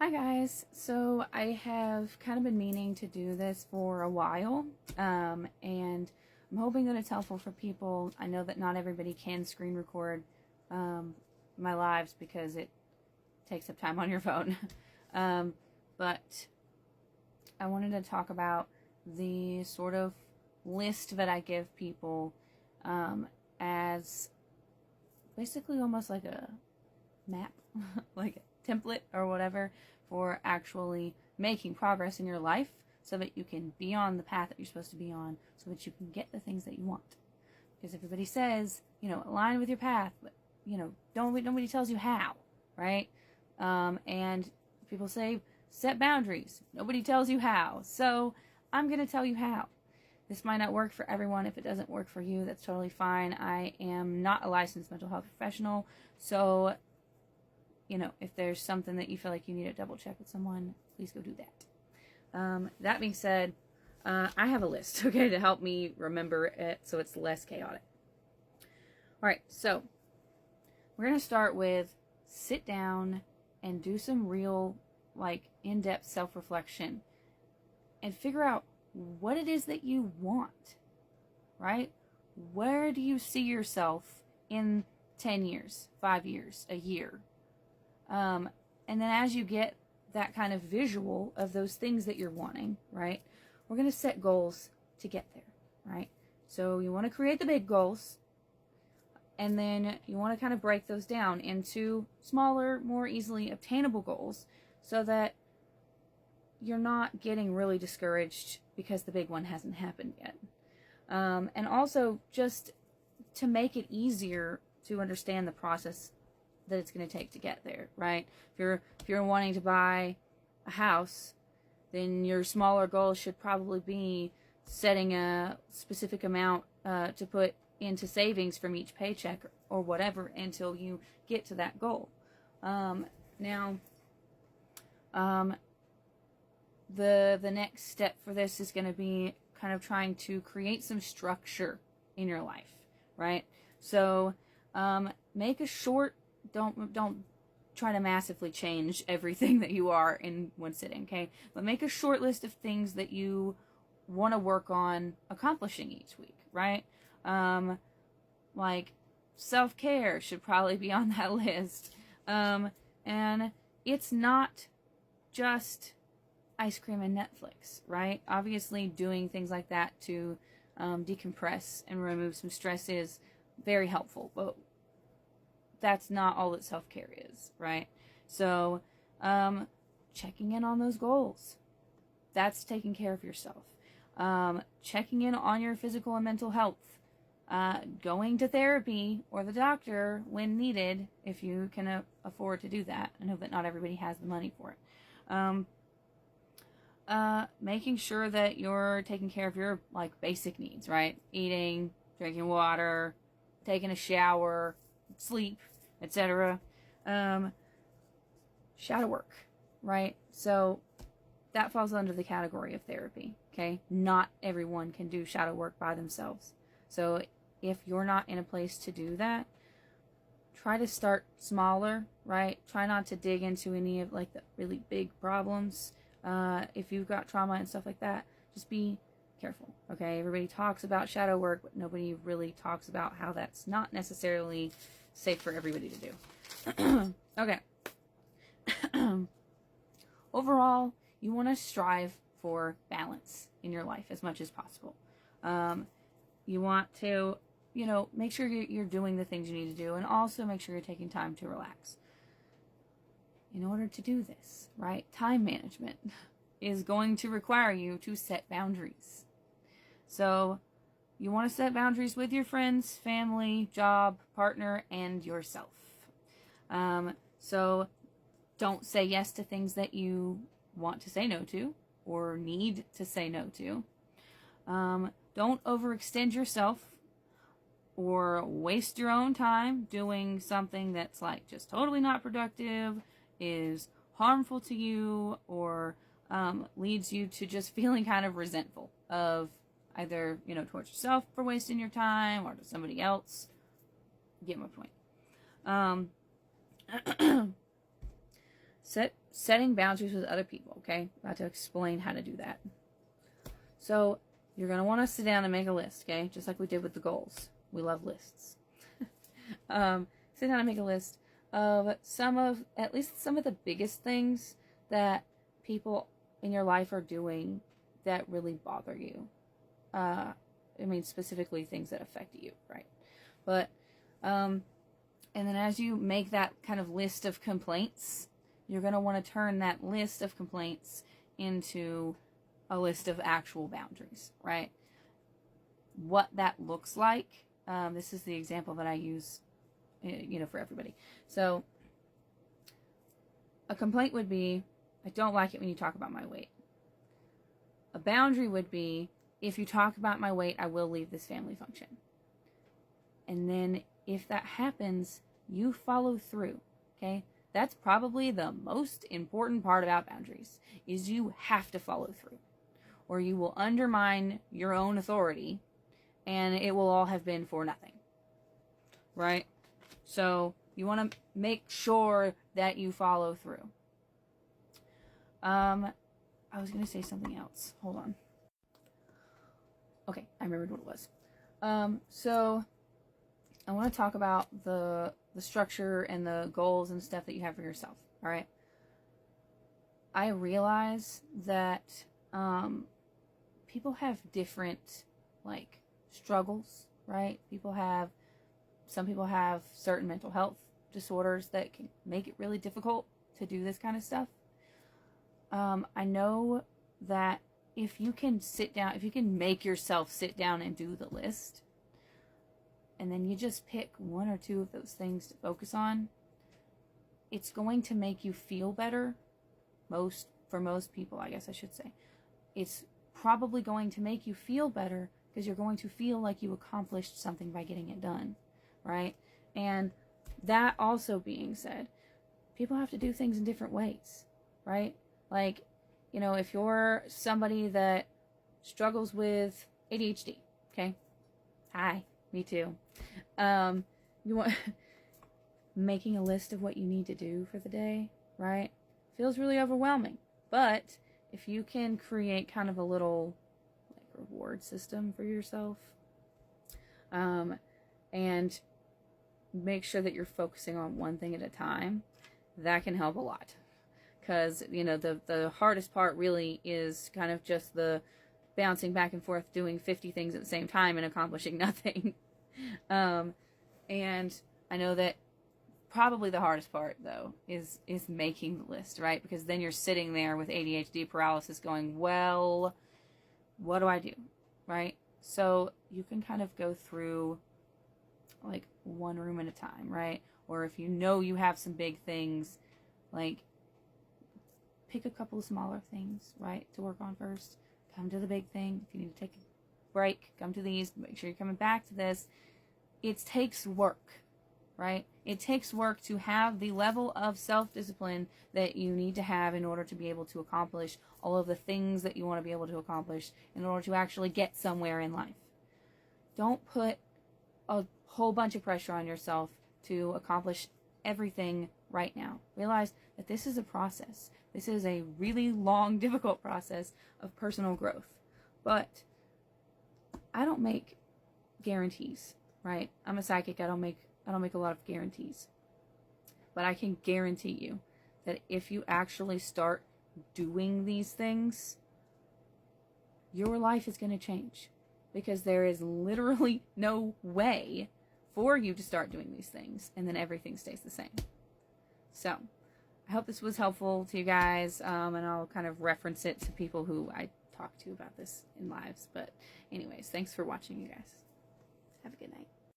Hi guys, so I have kind of been meaning to do this for a while, and I'm hoping that it's helpful for people. I know that not everybody can screen record my lives because it takes up time on your phone, but I wanted to talk about the sort of list that I give people as basically almost like a map, like a template or whatever, for actually making progress in your life so that you can be on the path that you're supposed to be on, so that you can get the things that you want. Because everybody says, align with your path, but, nobody tells you how, right? And people say, set boundaries. Nobody tells you how. So I'm going to tell you how. This might not work for everyone. If it doesn't work for you, that's totally fine. I am not a licensed mental health professional, so if there's something that you feel like you need to double check with someone, please go do that. That being said, I have a list, okay, to help me remember it so it's less chaotic. All right, so we're going to start with sit down and do some real, in-depth self-reflection and figure out what it is that you want, right? Where do you see yourself in 10 years, 5 years, a year? And then as you get that kind of visual of those things that you're wanting, right, we're going to set goals to get there, right? So you want to create the big goals, and then you want to kind of break those down into smaller, more easily obtainable goals so that you're not getting really discouraged because the big one hasn't happened yet. And also just to make it easier to understand the process that it's going to take to get there, right? If you're wanting to buy a house, then your smaller goal should probably be setting a specific amount to put into savings from each paycheck or whatever until you get to that goal. Now, the next step for this is going to be kind of trying to create some structure in your life, right? So make a short. Don't try to massively change everything that you are in one sitting, okay? But make a short list of things that you want to work on accomplishing each week, right? Like self-care should probably be on that list. And it's not just ice cream and Netflix, right? Obviously, doing things like that to decompress and remove some stress is very helpful, but that's not all that self-care is, right? So, checking in on those goals. That's taking care of yourself. Checking in on your physical and mental health. Going to therapy or the doctor when needed, if you can afford to do that. I know that not everybody has the money for it. Making sure that you're taking care of your, basic needs, right? Eating, drinking water, taking a shower, sleep, etc. Shadow work, right? So that falls under the category of therapy, okay? Not everyone can do shadow work by themselves. So if you're not in a place to do that, try to start smaller, right? Try not to dig into any of the really big problems. If you've got trauma and stuff like that, just be careful, okay? Everybody talks about shadow work, but nobody really talks about how that's not necessarily safe for everybody to do. Okay. Overall, you want to strive for balance in your life as much as possible. You want to, make sure you're doing the things you need to do, and also make sure you're taking time to relax. In order to do this, right, time management is going to require you to set boundaries. So you want to set boundaries with your friends, family, job, partner, and yourself. So don't say yes to things that you want to say no to or need to say no to. Don't overextend yourself or waste your own time doing something that's just totally not productive, is harmful to you, or leads you to just feeling kind of resentful of either, towards yourself for wasting your time or to somebody else. You get my point. setting boundaries with other people, okay? About to explain how to do that. So you're going to want to sit down and make a list, okay? Just like we did with the goals. We love lists. Sit down and make a list of at least some of the biggest things that people in your life are doing that really bother you. I mean, specifically things that affect you, right? But, and then as you make that kind of list of complaints, you're going to want to turn that list of complaints into a list of actual boundaries, right? What that looks like, this is the example that I use, for everybody. So a complaint would be, I don't like it when you talk about my weight. A boundary would be, if you talk about my weight, I will leave this family function. And then if that happens, you follow through, okay? That's probably the most important part about boundaries, is you have to follow through, or you will undermine your own authority, and it will all have been for nothing, right? So you want to make sure that you follow through. I was going to say something else. Hold on. Okay, I remembered what it was. So I want to talk about the structure and the goals and stuff that you have for yourself. All right. I realize that people have different struggles, right? Some people have certain mental health disorders that can make it really difficult to do this kind of stuff. I know that if you can make yourself sit down and do the list, and then you just pick one or two of those things to focus on, it's going to make you feel better. For most people, I guess I should say. It's probably going to make you feel better because you're going to feel like you accomplished something by getting it done, right? And that also being said, people have to do things in different ways, right? If you're somebody that struggles with ADHD, okay? Hi, me too. You want making a list of what you need to do for the day, right? Feels really overwhelming. But if you can create kind of a little reward system for yourself, and make sure that you're focusing on one thing at a time, that can help a lot. Because, the hardest part really is kind of just the bouncing back and forth, doing 50 things at the same time and accomplishing nothing. And I know that probably the hardest part, though, is making the list, right? Because then you're sitting there with ADHD paralysis going, well, what do I do, right? So you can kind of go through one room at a time, right? Or if you have some big things, pick a couple of smaller things, right, to work on first. Come to the big thing. If you need to take a break, come to these. Make sure you're coming back to this. It takes work, right? It takes work to have the level of self-discipline that you need to have in order to be able to accomplish all of the things that you want to be able to accomplish in order to actually get somewhere in life. Don't put a whole bunch of pressure on yourself to accomplish everything right now. Realize that this is a process. This is a really long, difficult process of personal growth. But I don't make guarantees, right? I'm a psychic. I don't make a lot of guarantees. But I can guarantee you that if you actually start doing these things, your life is going to change. Because there is literally no way for you to start doing these things and then everything stays the same. So I hope this was helpful to you guys, and I'll kind of reference it to people who I talk to about this in lives. But anyways, thanks for watching, you guys. Have a good night.